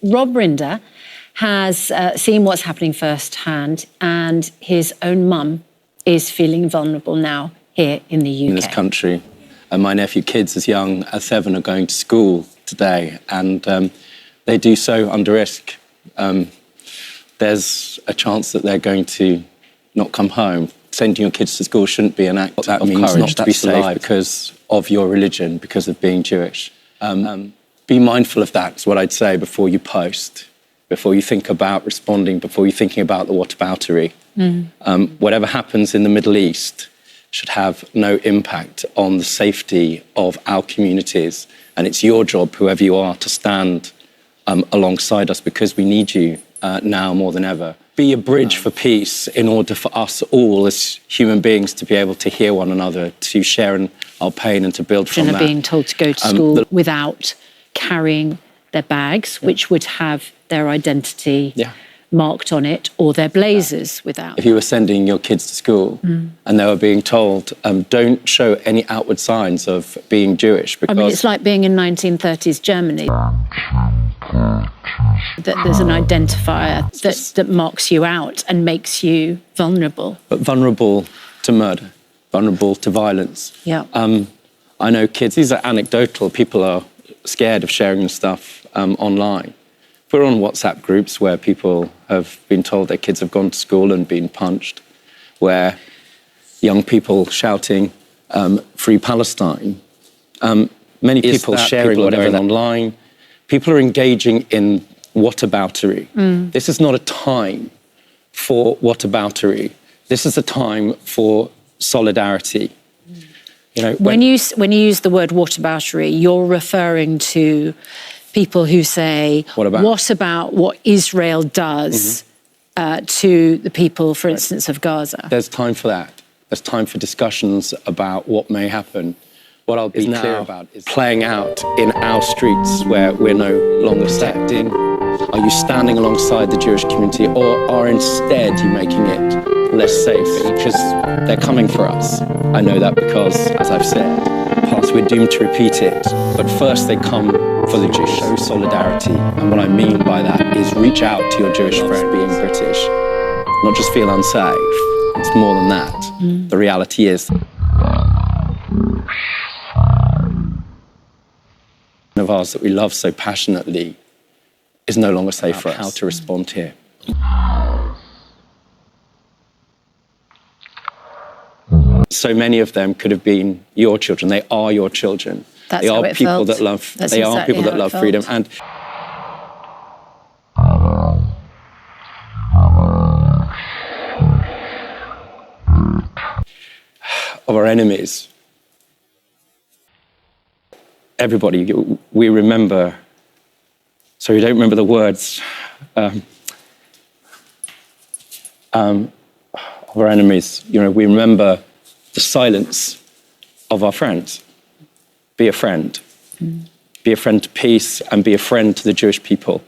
Rob Rinder has seen what's happening firsthand, and his own mum is feeling vulnerable now here in the UK. In this country. And my nephew, kids as young as 7, are going to school today, and they do so under risk. There's a chance that they're going to not come home. Sending your kids to school shouldn't be an act of courage not to be safe because of your religion, because of being Jewish. Be mindful of that, is what I'd say, before you post, before you think about responding, before you're thinking about the whataboutery. Whatever happens in the Middle East should have no impact on the safety of our communities. And it's your job, whoever you are, to stand alongside us, because we need you now more than ever. Be a bridge for peace in order for us all as human beings to be able to hear one another, to share in our pain and to build from that. Children are being told to go to school without carrying their bags, which would have their identity marked on it, or their blazers without. If you were sending your kids to school and they were being told, don't show any outward signs of being Jewish, because... I mean, it's like being in 1930s Germany. That there's an identifier that marks you out and makes you vulnerable. But vulnerable to murder, vulnerable to violence. Yeah. I know kids, these are anecdotal, people are scared of sharing stuff online. We're on WhatsApp groups where people have been told their kids have gone to school and been punched, where young people shouting, Free Palestine. Many people sharing whatever online. People are engaging in whataboutery. This is not a time for whataboutery. This is a time for solidarity. You know, when you use the word whataboutery, you're referring to people who say, what about what Israel does to the people, for instance, of Gaza? There's time for that. There's time for discussions about what may happen. What I'll be clear about is playing out in our streets where we're no longer accepting. Are you standing alongside the Jewish community, or are instead you making it less safe? Because they're coming for us. I know that because, as I've said, past we're doomed to repeat it. But first they come for the Jewish, show solidarity. And what I mean by that is reach out to your Jewish friend being British. Not just feel unsafe. It's more than that. The reality is of ours that we love so passionately is no longer safe for us. How to respond here. So many of them could have been your children. They are your children. That's they are how it people felt. that love. That's they exactly are people that love freedom. And of our enemies. Everybody, we remember, so we don't remember the words of our enemies. You know, we remember the silence of our friends. Be a friend. Be a friend to peace and be a friend to the Jewish people.